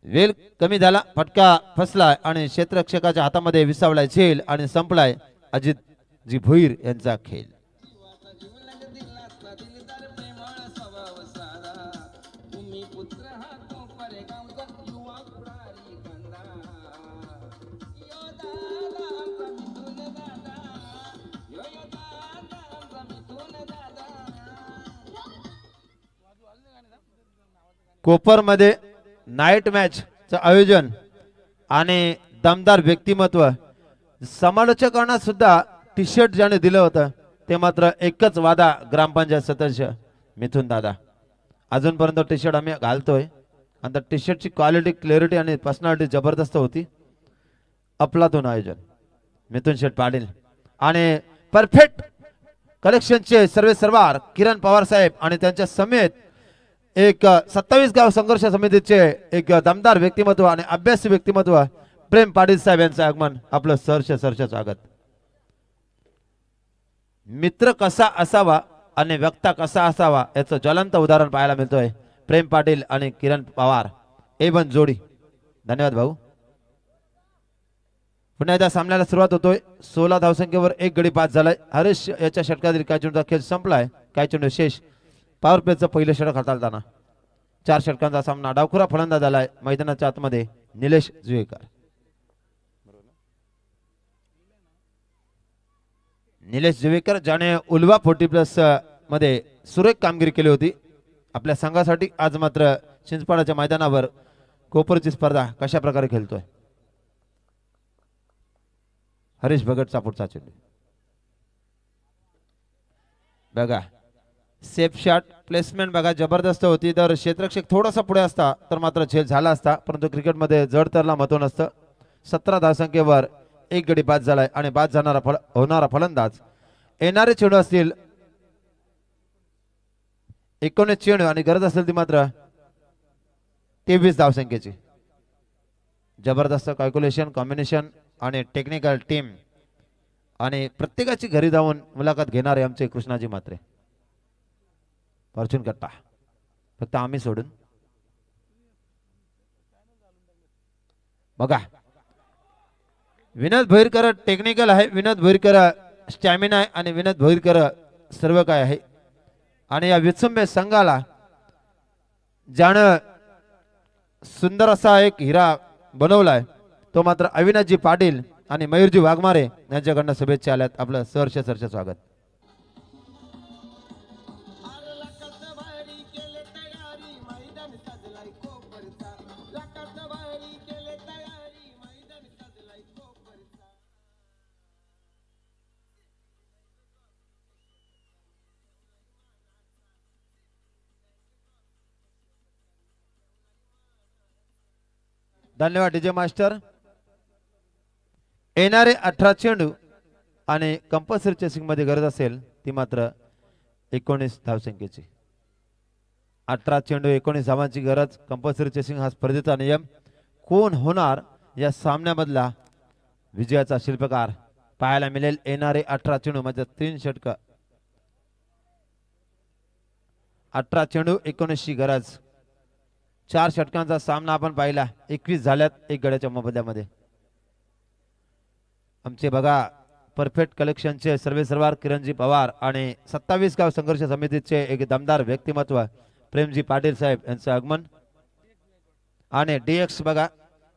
वेल कमी झाला. फटका फसलाय आणि क्षेत्ररक्षकाच्या हातामध्ये विसावलाय झेल आणि संपलाय अजित जी भोईर यांचा खेळ. कोपर मध्ये नाईट मॅच चं आयोजन आणि दमदार व्यक्तिमत्व. समालोचकांना सुद्धा टी शर्ट ज्याने दिलं होतं ते मात्र एकच वादा ग्रामपंचायत सदस्य मिथुन दादा. अजूनपर्यंत टी शर्ट आम्ही घालतोय आणि टी शर्टची क्वालिटी क्लॅरिटी आणि पर्सनॅलिटी जबरदस्त होती. अफलातून आयोजन मिथुन शेठ पाटील आणि परफेक्ट कलेक्शनचे सर्वे सरवार किरण पवार साहेब आणि त्यांच्या समेत एक 27 गाव संघर्ष समितीचे एक दमदार व्यक्तिमत्व आणि अभ्यासी व्यक्तिमत्व प्रेम पाटील साहेब यांचं आगमन आपलं सहर्ष स्वागत. मित्र कसा असावा आणि वक्ता कसा असावा याचं ज्वलंत उदाहरण पाहायला मिळतोय प्रेम पाटील आणि किरण पवार A1 जोडी. धन्यवाद भाऊ. पुन्हा एकदा सामन्याला सुरुवात होतोय. 16 धावसंख्येवर एक गडी बाद झालाय. हरीश याच्या षटकातील काय चेंडूचा खेळ संपलाय. काय चेंडू शेष. पॉवर प्लेचं पहिलं षटक हाताळताना 4 षटकांचा सामना. डावखुरा फलंदाज झालाय मैदानाच्या आतमध्ये निलेश जुवेकर. निलेश जुवेकर ज्याने उल्वा 40+ मध्ये सुरेख कामगिरी केली होती आपल्या संघासाठी, आज मात्र चिंचपाडाच्या मैदानावर कोपरची स्पर्धा कशा प्रकारे खेळतोय. हरीश भगतचा पुढचा चेंडू बघा. सेफ शॉट प्लेसमेंट बघा जबरदस्त होती. तर क्षेत्ररक्षक थोडासा पुढे असता तर मात्र झेल झाला असता, परंतु क्रिकेटमध्ये जडतरला महत्व नसतं. 17 धावसंख्येवर एक गडी बाद झालाय आणि बाद होणारा फलंदाज. येणारे चेंडू असतील 19 चेंडू आणि गरज असेल ती मात्र 23 धावसंख्येची. जबरदस्त कॅल्क्युलेशन कॉम्बिनेशन आणि टेक्निकल टीम आणि प्रत्येकाची घरी जाऊन मुलाखत घेणारे आमचे कृष्णाजी मात्रे. फॉर्च्यून कट्टा फक्त आम्ही सोडून बघा. विनोद भोईरकर टेक्निकल आहे, विनोद भोईरकर स्टॅमिना आहे आणि विनोद भोईरकर सर्व काय आहे. आणि या विचुंबे संघाला ज्यानं सुंदर असा एक हिरा बनवलाय तो मात्र अविनाशजी पाटील आणि मयूरजी वाघमारे यांच्याकडनं शुभेच्छा आल्यात. आपलं सहर्ष स्वागत. धन्यवाद डीजे मास्टर. येणारे 18 चेंडू आणि कंपल्सरी चेसिंग मध्ये गरज असेल ती मात्र 19 धावसंख्येची. 18 चेंडू 19 धावांची गरज. कंपल्सरी चेसिंग हा स्पर्धेचा नियम. कोण होणार या सामन्यामधला विजयाचा शिल्पकार पाहायला मिळेल. येणारे 18 चेंडू म्हणजे 3 षटक. 18 चेंडू 19 ची गरज. 4 षटकांचा सामना आपण पाहिला. 21 झाल्यात एक गड्याच्या मोबदल्यामध्ये. आमचे बघा परफेक्ट कलेक्शनचे सर्वेसर्वार किरणजी पवार आणि 27 गाव संघर्ष समितीचे एक दमदार व्यक्तिमत्व प्रेमजी पाटील साहेब यांचं आगमन. आणि DX बघा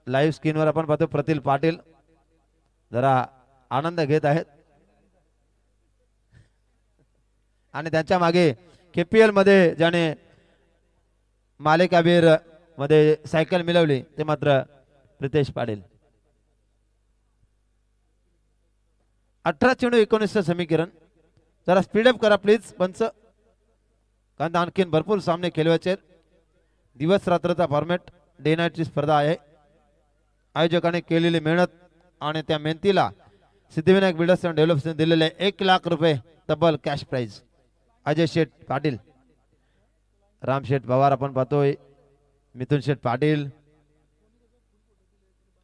लाईव्ह स्क्रीनवर आपण पाहतो प्रतील पाटील जरा आनंद घेत आहेत. आणि त्यांच्या मागे KPL मध्ये ज्याने मालिकावीर मध्ये सायकल मिळवली ते मात्र प्रितेश पाटील. 18 चेंडू 19 समीकरण. जरा स्पीडअप करा प्लीज पंच, कारण आणखीन भरपूर सामने खेळवायचे. दिवस रात्रचा फॉर्मॅट डे नाईटची स्पर्धा आहे. आयोजकांनी केलेली मेहनत आणि त्या मेहनतीला सिद्धिविनायक बिल्डर्स अँड डेव्हलपर्सने दिलेले 1 लाख रुपये तब्बल कॅश प्राइज. अजय शेठ पाटील, राम शेठ पवार आपण पाहतोय, मिथुन शेठ पाटील,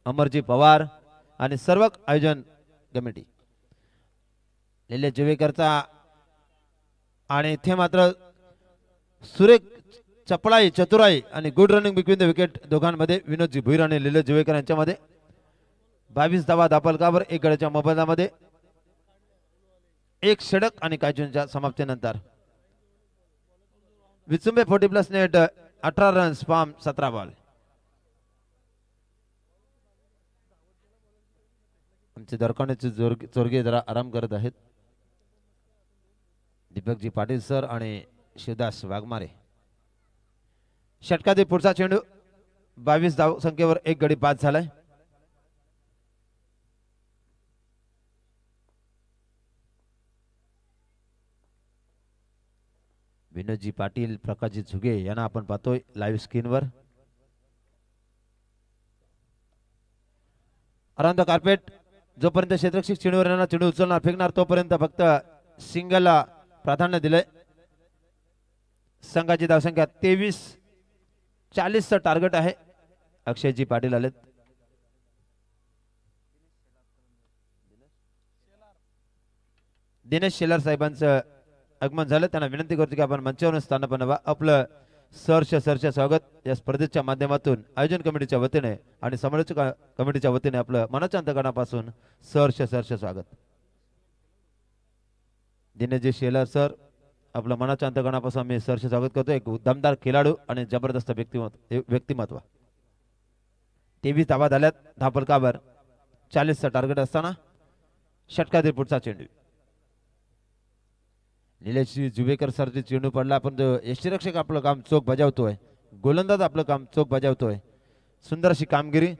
अमरजी पवार आणि सर्व आयोजन कमिटी. निलेश जुवेकरचा आणि इथे मात्र सुरेख चपळाई चतुराई आणि good running between the wicket दोघांमध्ये विनोदजी भुईर आणि निलेश जुवेकर यांच्यामध्ये. 22 धावा दापलकावर एक गड्याच्या मोबदल्यामध्ये. 1 षटक आणि कायचूनच्या समाप्तीनंतर Vichumbe 40+ net 18 runs form 17 ball. आमचे दरकाण्याचे चोरगे जरा आराम करत आहेत. दीपकजी पाटील सर आणि शिवदास वाघमारे. षटकातील पुढचा चेंडू 22 धाव संख्येवर एक गडी बाद झालाय. विनोदजी पाटील, प्रकाशजी झुगे यांना आपण पाहतोय लाईव्ह स्क्रीनवर. अराउंड द कार्पेट जोपर्यंत क्षेत्ररक्षक चेंडूवर येणार चेंडू उचलणार फेकणार तोपर्यंत फक्त सिंगलला प्राधान्य दिलंय. संघाची धावसंख्या 23-40चं टार्गेट आहे. अक्षयजी पाटील आलेत. दिनेश शेलार साहेबांचं आगमन झालं. त्यांना विनंती करतो की आपण मंचावर स्थानापन्न व्हा. आपलं सरचे स्वागत या स्पर्धेच्या माध्यमातून आयोजन कमिटीच्या वतीने आणि समालोचक कमिटीच्या वतीने आपलं मनाच्या अंतकरणापासून सरचे स्वागत. दिनेशजी शेलार सर आपलं मनाच्या अंतकरणापासून मी सरचे स्वागत करतो. एक दमदार खेळाडू आणि जबरदस्त व्यक्तिमत्व. 23 धावा झाल्यात धापलकावर 40चं टार्गेट असताना षटकातील पुढचा चेंडू निलेश जुवेकर सरची चेंडू पडला. आपण यष्टीरक्षक आपलं काम चोख बजावतोय. गोलंदाज आपलं काम चोख बजावतोय. सुंदर अशी कामगिरी.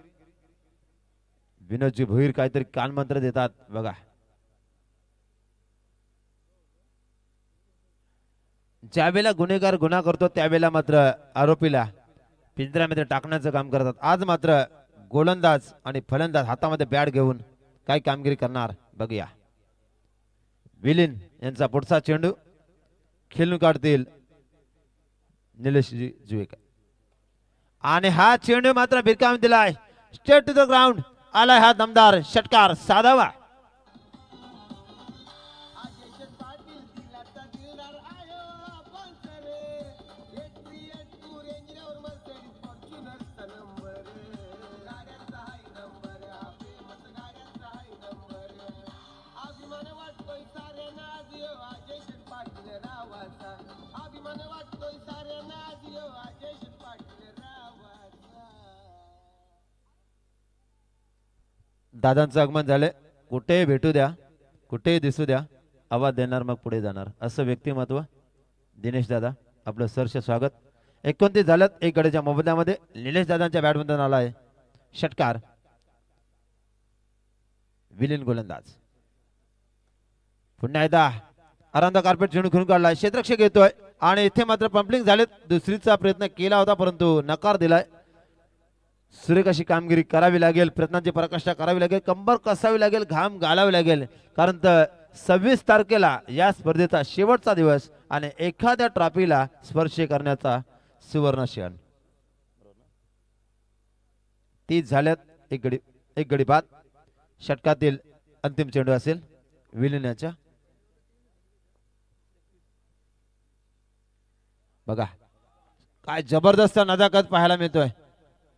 विनोदजी भोईर काहीतरी कानमंत्र देतात बघा. ज्यावेळेला गुन्हेगार गुन्हा करतो त्यावेळेला मात्र आरोपीला पिंजऱ्यामध्ये टाकण्याचं काम करतात. आज मात्र गोलंदाज आणि फलंदाज हातामध्ये बॅट घेऊन काय कामगिरी करणार बघूया. विलीन यांचा पुढचा चेंडू खेळून काढतील निलेश जुवेकर आणि हा चेंडू मात्र भिरकावून दिलाय. स्ट्रेट टू द ग्राउंड आलाय हा दमदार षटकार साधावा. दादांचं आगमन झालंय. कुठेही भेटू द्या कुठेही दिसू द्या आवाज देणार मग पुढे जाणार असं व्यक्तिमत्व. दिनेश दादा आपलं सरचे स्वागत. 29 झाल्यात एक गड्याच्या मोबदल्यामध्ये. निलेश दादांच्या बॅटमधून आलाय षटकार. विलीन गोलंदाज पुन्हा एकदा अराउंड द कार्पेट चेंडू खेळून काढलाय. क्षेत्ररक्षक येतोय आणि इथे मात्र पंपलिंग झालेत. दुसरीचा प्रयत्न केला होता परंतु नकार दिलाय. सुरेख अशी कामगिरी करावी लागेल. प्रयत्नांची पराकाष्ठा करावी लागेल. कंबर कसावी लागेल. घाम घालावी लागेल. कारण 26 तारखेला या स्पर्धेचा शेवटचा दिवस आणि एखाद्या ट्रॉफीला स्पर्श करण्याचा सुवर्ण क्षण. 30 झाल्यात एक गडी बाद. षटकातील अंतिम चेंडू असेल विलीन याच्या. बघा काय जबरदस्त नजाकत पाहायला मिळतोय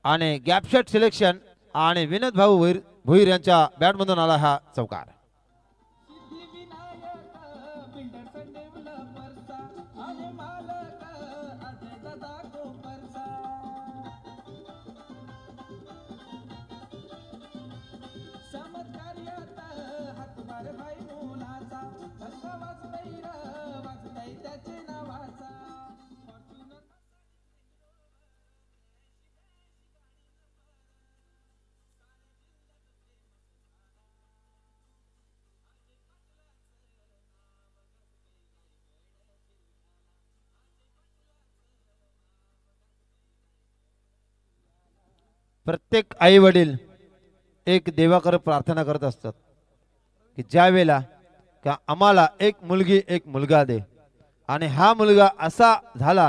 आणि गॅप शॉट सिलेक्शन आणि विनोद भाऊ भोईर यांच्या बॅटमधून आला हा चौकार. प्रत्येक आई वडील एक देवाकडे प्रार्थना करत असतात की ज्या वेळेला का आम्हाला एक मुलगी एक मुलगा दे. आणि हा मुलगा असा झाला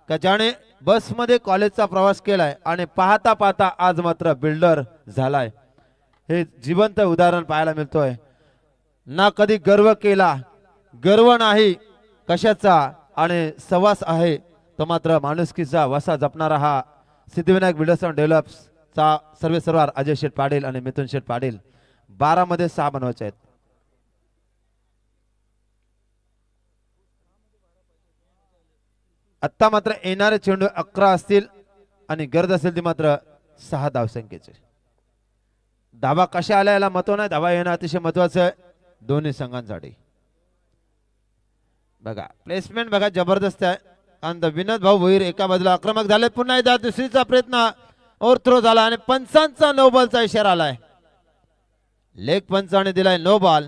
का ज्याने बसमध्ये कॉलेजचा प्रवास केलाय आणि पाहता पाहता आज मात्र बिल्डर झालाय. हे जिवंत उदाहरण पाहायला मिळतोय. ना कधी गर्व केला, गर्व नाही कशाचा आणि सवास आहे तो मात्र माणुसकीचा वसा जपणारा हा सिद्धिविनायक बिल्डर्स अँड डेव्हलप्स चा सर्वेसर्वार अजय शेठ पाटील आणि मिथुन शेठ पाटील. 12 मध्ये 6 बनवायचे आहेत. आता मात्र येणारे चेंडू 11 असतील आणि गरज असेल ती मात्र 6 धावसंख्येचे. धावा कशा आल्या याला महत्व नाही. धावा येणं अतिशय महत्वाचं आहे दोन्ही संघांसाठी. बघा प्लेसमेंट बघा जबरदस्त आहे. आणि विनोद भाऊ भोईर एका बाजूला आक्रमक झाले. पुन्हा एकदा दुसरीचा प्रयत्न ओव्हर थ्रो झाला आणि पंचांचा नो बॉलचा इशारा आलाय. लेग पंचाने दिलाय नो बॉल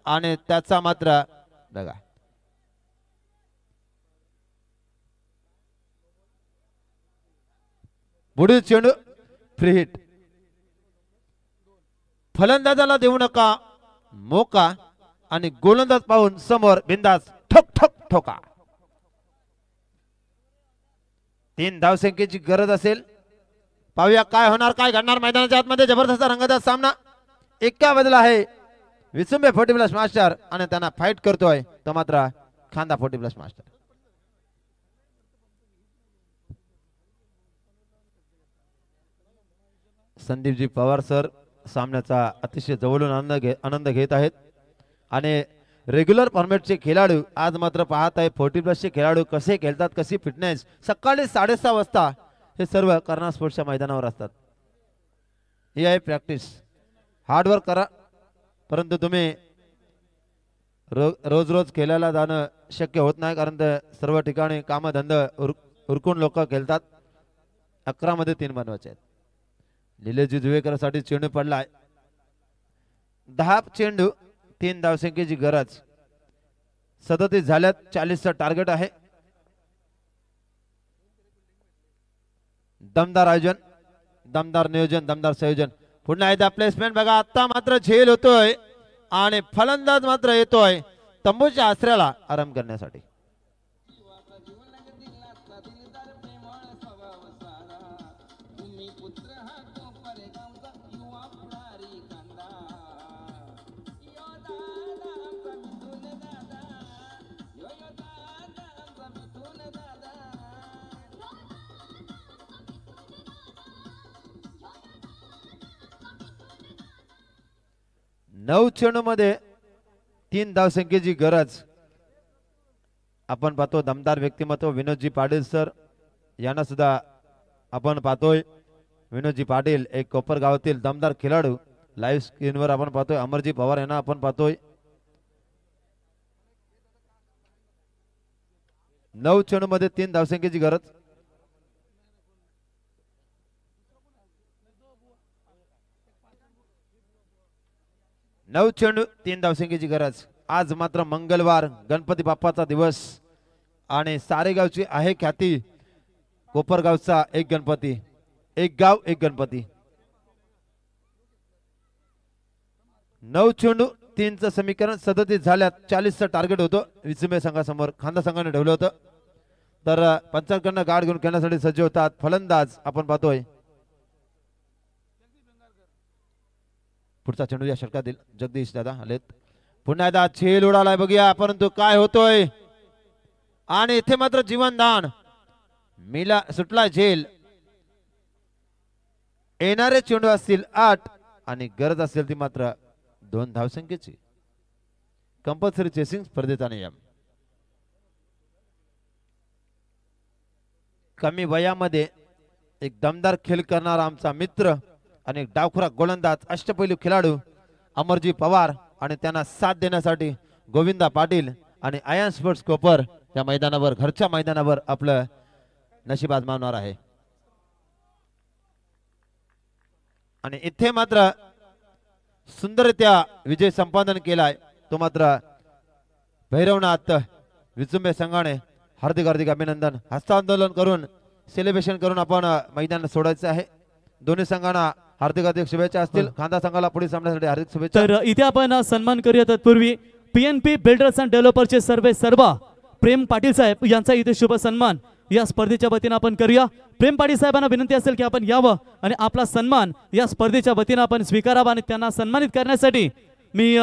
आणि त्याचा मात्र बघा पुढील चेंडू फ्री हिट. फलंदाजाला देऊ नका मोका आणि गोलंदाज पाहून समोर बिंदास ठोक ठोक ठोका. 3 धावसंख्येची गरज असेल. पाहूया काय होणार, काय घडणार. मैदानाच्या आतमध्ये जबरदस्त रंगतदार सामना. एका बदल आहे. विसुंबे 40+ मास्टर आणि त्यांना फाईट करतोय तो मात्र खांदा 40+ मास्टर. संदीपजी पवार सर सामन्याचा अतिशय जवळून आनंद घेत आहेत आणि रेग्युलर फॉर्मॅटचे खेळाडू आज मात्र पाहत आहे 40+ चे खेळाडू कसे खेळतात, कशी फिटनेस. सकाळी 6:30 वाजता हे सर्व कर्णा स्पोर्ट्सच्या मैदानावर असतात. ही आहे प्रॅक्टिस. हार्डवर्क करा, परंतु तुम्ही रोज रोज खेळायला जाणं शक्य होत नाही, कारण सर्व ठिकाणी कामधंदा उरकून लोक खेळतात. 11 मध्ये 3 बनवायचे आहेत. निलेश जुवेकरसाठी चेंडू पडलाय. 10 चेंडू 3 धावसंख्येची गरज. 37 झाल्यात. 40चं टार्गेट आहे. दमदार आयोजन, दमदार नियोजन, दमदार संयोजन. पुन्हा एकदा प्लेसमेंट बघा. आता मात्र झेल होतोय आणि फलंदाज मात्र येतोय तंबूच्या आसऱ्याला आराम करण्यासाठी. नऊ चेंडू मध्ये 3 धावसंख्येची गरज. आपण पाहतो दमदार व्यक्तिमत्व विनोदजी पाटील सर यांना सुद्धा आपण पाहतोय. विनोदजी पाटील एक कोपरगावातील दमदार खेळाडू. लाईव्ह स्क्रीनवर आपण पाहतोय अमरजी पवार यांना आपण पाहतोय. 9 चेंडू मध्ये 3 धावसंख्येची गरज. नऊ चेंडू 3 धावसंख्येची गरज. आज मात्र मंगळवार, गणपती बाप्पाचा दिवस आणि सारेगावची आहे ख्याती. कोपरगावचा एक गणपती, एक गाव एक गणपती. 9 चेंडू 3चं समीकरण. 37 झाल्यात. 40चं टार्गेट होतं. विसुंबे संघासमोर खांदा संघाने ठेवलं होतं. तर पंचांकडनं गाड घेऊन खेळण्यासाठी सज्ज होतात. फलंदाज आपण पाहतोय. पुढचा चेंडू या षटकातील जगदीश दादा आलेत. पुन्हा एकदा झेल उडालाय बघूया, परंतु काय होतोय. आणि इथे मात्र जीवनदान मिला सुटला झेल. येणारे चेंडू असतील 8 आणि गरज असेल ती मात्र 2 धावसंख्येची. कंपल्सरी चेसिंग स्पर्धेचा नियम. कमी वयामध्ये एक दमदार खेळ करणारा आमचा मित्र आणि एक डावखुरा गोलंदाज अष्टपैलू खेळाडू अमरजी पवार आणि त्यांना साथ देण्यासाठी गोविंदा पाटील आणि आयन स्पोर्ट्स कोपर या मैदानावर, घरच्या मैदानावर आपलं नशीब आजमावणार आहे. आणि इथे मात्र सुंदररित्या विजय संपादन केलाय तो मात्र भैरवनाथ विसुंबे संघाने. हार्दिक हार्दिक अभिनंदन. हस्तांदोलन करून सेलिब्रेशन करून आपण मैदान सोडायचं आहे. दोन्ही संघांना हार्दिक हार्दिक शुभेच्छा असतील. खांदा संघाला पुढील सामन्यासाठी हार्दिक शुभेच्छा. तर इथे आपण सन्मान करूया. तत्पूर्वी PNP बिल्डर्स अँड डेव्हलपर्सचे सर्व प्रेम पाटील साहेब यांचा इथे शुभ सन्मान या स्पर्धेच्या वतीने आपण करूया. प्रेम पाटील साहेबांना विनंती असेल की आपण यावं आणि आपला सन्मान या स्पर्धेच्या वतीने आपण स्वीकारावा. आणि त्यांना सन्मानित करण्यासाठी मी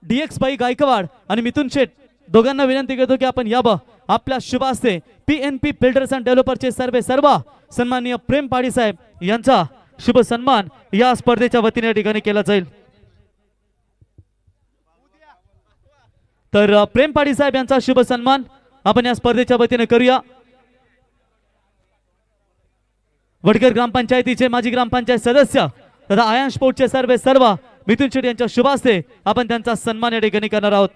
DX बाई गायकवाड आणि मिथुन शेठ दोघांना विनंती करतो की आपण यावं. आपल्या शुभ हस्ते PNP बिल्डर्स अँड डेव्हलपर्सचे सर्व सन्माननीय प्रेम पाटील साहेब यांचा शुभ सन्मान या स्पर्धेच्या वतीने या ठिकाणी केला जाईल. तर प्रेम पाटील साहेब यांचा शुभ सन्मान आपण या स्पर्धेच्या वतीने करूया. वडकर ग्रामपंचायतीचे माजी ग्रामपंचायत सदस्य तथा आयन स्पोर्ट्सचे सर्व मिथुन शेट्टी यांच्या शुभ हस्ते आपण त्यांचा सन्मान या ठिकाणी करणार आहोत.